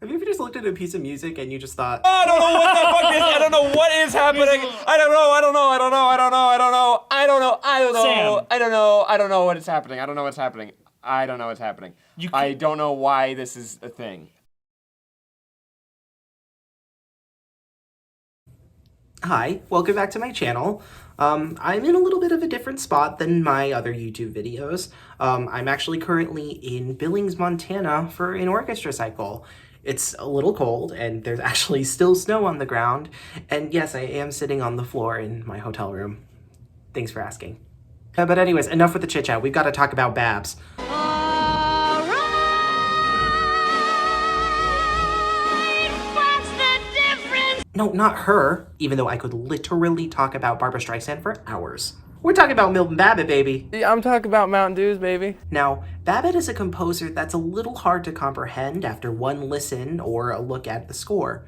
Have you ever just looked at a piece of music and you just thought, I don't know what the fuck is. I don't know what is happening. I don't know. I don't know. I don't know. I don't know. I don't know. I don't know. I don't know. Sam. I don't know. I don't know what is happening. I don't know what's happening. I don't know what's happening. I don't know why this is a thing. Hi, welcome back to my channel. I'm in a little bit of a different spot than my other YouTube videos. I'm actually currently in Billings, Montana for an orchestra cycle. It's a little cold and there's actually still snow on the ground. And yes, I am sitting on the floor in my hotel room. Thanks for asking. But anyways, enough with the chit chat. We've got to talk about Babs. No, not her, even though I could literally talk about Barbra Streisand for hours. We're talking about Milton Babbitt, baby. Yeah, I'm talking about Mountain Dews, baby. Now, Babbitt is a composer that's a little hard to comprehend after one listen or a look at the score.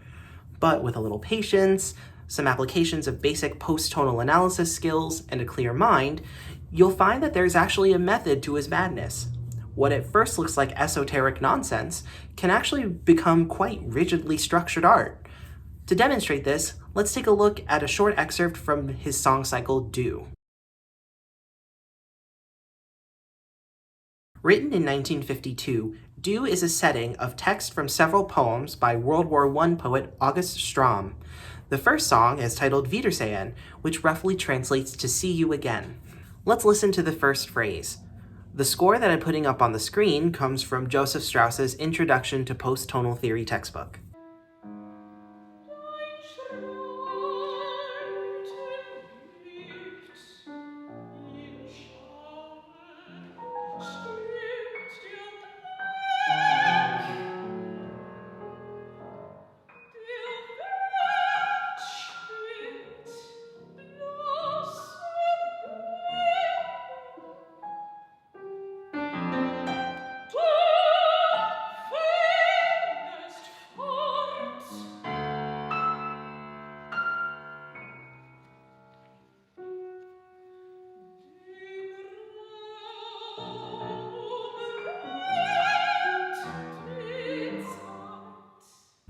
But with a little patience, some applications of basic post-tonal analysis skills, and a clear mind, you'll find that there's actually a method to his madness. What at first looks like esoteric nonsense can actually become quite rigidly structured art. To demonstrate this, let's take a look at a short excerpt from his song cycle, Do. Written in 1952, Do is a setting of text from several poems by World War I poet August Strahm. The first song is titled Wiedersehen, which roughly translates to See You Again. Let's listen to the first phrase. The score that I'm putting up on the screen comes from Joseph Strauss's Introduction to Post-Tonal Theory textbook.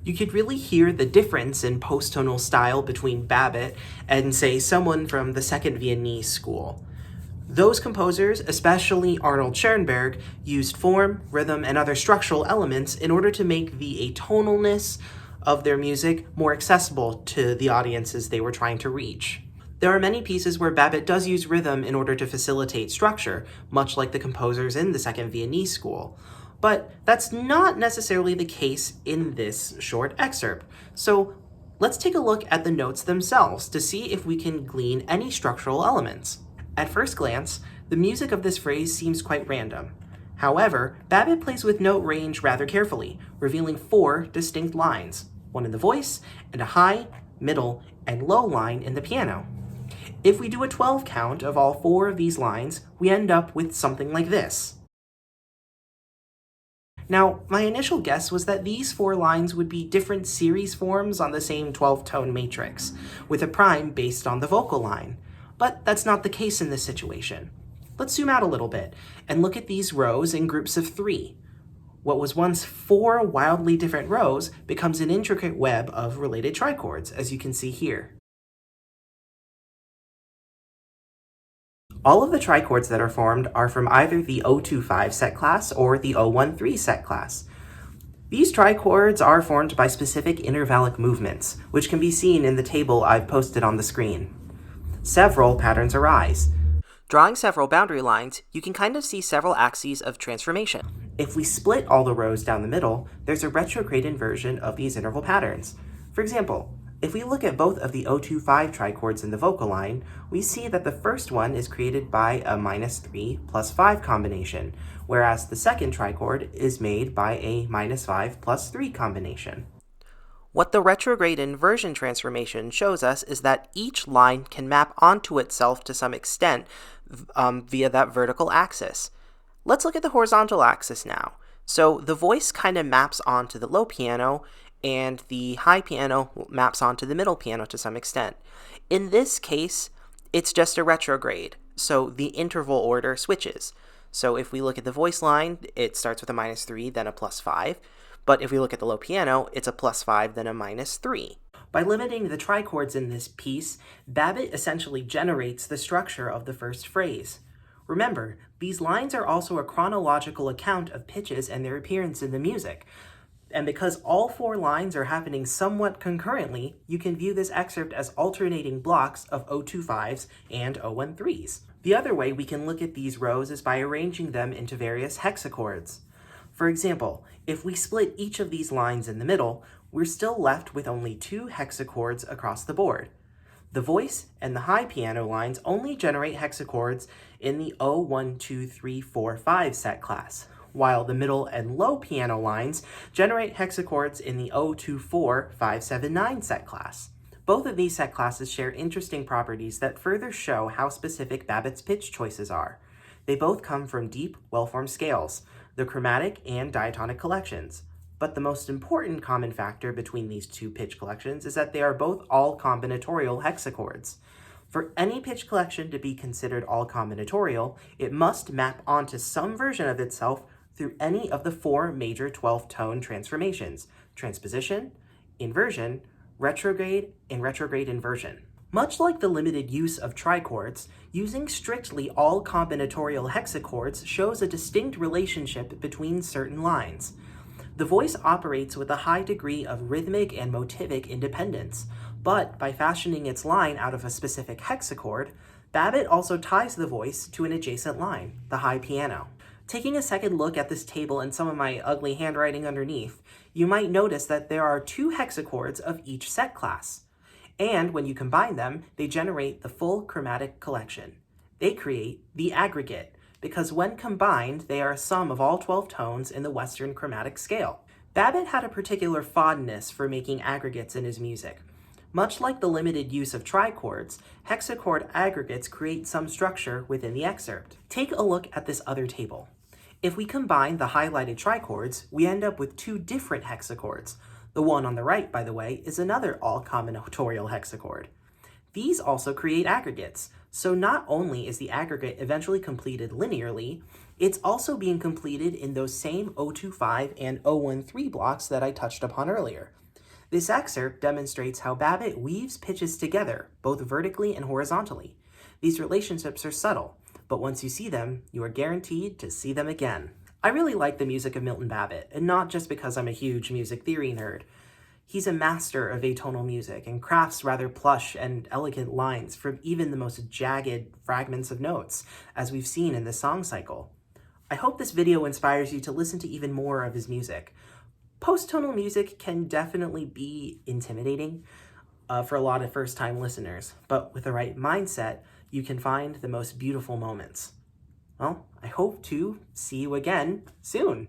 You could really hear the difference in post-tonal style between Babbitt and, say, someone from the Second Viennese school. Those composers, especially Arnold Schoenberg, used form, rhythm, and other structural elements in order to make the atonalness of their music more accessible to the audiences they were trying to reach. There are many pieces where Babbitt does use rhythm in order to facilitate structure, much like the composers in the Second Viennese school. But that's not necessarily the case in this short excerpt. So let's take a look at the notes themselves to see if we can glean any structural elements. At first glance, the music of this phrase seems quite random. However, Babbitt plays with note range rather carefully, revealing 4 distinct lines, one in the voice, and a high, middle, and low line in the piano. If we do a 12 count of all 4 of these lines, we end up with something like this. Now, my initial guess was that these 4 lines would be different series forms on the same 12-tone matrix, with a prime based on the vocal line. But that's not the case in this situation. Let's zoom out a little bit and look at these rows in groups of 3. What was once 4 wildly different rows becomes an intricate web of related trichords, as you can see here. All of the trichords that are formed are from either the 025 set class or the 013 set class. These trichords are formed by specific intervallic movements, which can be seen in the table I've posted on the screen. Several patterns arise. Drawing several boundary lines, you can kind of see several axes of transformation. If we split all the rows down the middle, there's a retrograde inversion of these interval patterns. For example, if we look at both of the 025 trichords in the vocal line, we see that the first one is created by a -3 + 5 combination, whereas the second trichord is made by a -5 + 3 combination. What the retrograde inversion transformation shows us is that each line can map onto itself to some extent via that vertical axis. Let's look at the horizontal axis now. So the voice kind of maps onto the low piano, and the high piano maps onto the middle piano to some extent. In this case, it's just a retrograde, so the interval order switches. So if we look at the voice line, it starts with a -3, then a +5. But if we look at the low piano, it's a +5, then a -3. By limiting the trichords in this piece, Babbitt essentially generates the structure of the first phrase. Remember, these lines are also a chronological account of pitches and their appearance in the music. And because all 4 lines are happening somewhat concurrently, you can view this excerpt as alternating blocks of O25s and O13s. The other way we can look at these rows is by arranging them into various hexachords. For example, if we split each of these lines in the middle, we're still left with only 2 hexachords across the board. The voice and the high piano lines only generate hexachords in the O1, 2, 3, 4, 5 set class, while the middle and low piano lines generate hexachords in the O2, 4, 5, 7, 9 set class. Both of these set classes share interesting properties that further show how specific Babbitt's pitch choices are. They both come from deep, well-formed scales, the chromatic and diatonic collections. But the most important common factor between these 2 pitch collections is that they are both all combinatorial hexachords. For any pitch collection to be considered all combinatorial, it must map onto some version of itself through any of the 4 major 12-tone transformations: transposition, inversion, retrograde, and retrograde inversion. Much like the limited use of trichords, using strictly all combinatorial hexachords shows a distinct relationship between certain lines. The voice operates with a high degree of rhythmic and motivic independence, but by fashioning its line out of a specific hexachord, Babbitt also ties the voice to an adjacent line, the high piano. Taking a second look at this table and some of my ugly handwriting underneath, you might notice that there are 2 hexachords of each set class. And when you combine them, they generate the full chromatic collection. They create the aggregate, because when combined, they are a sum of all 12 tones in the Western chromatic scale. Babbitt had a particular fondness for making aggregates in his music. Much like the limited use of trichords, hexachord aggregates create some structure within the excerpt. Take a look at this other table. If we combine the highlighted trichords, we end up with 2 different hexachords. The one on the right, by the way, is another all combinatorial hexachord. These also create aggregates, so not only is the aggregate eventually completed linearly, it's also being completed in those same O25 and O13 blocks that I touched upon earlier. This excerpt demonstrates how Babbitt weaves pitches together, both vertically and horizontally. These relationships are subtle, but once you see them, you are guaranteed to see them again. I really like the music of Milton Babbitt, and not just because I'm a huge music theory nerd. He's a master of atonal music and crafts rather plush and elegant lines from even the most jagged fragments of notes, as we've seen in this song cycle. I hope this video inspires you to listen to even more of his music. Post-tonal music can definitely be intimidating for a lot of first-time listeners, but with the right mindset, you can find the most beautiful moments. Well, I hope to see you again soon.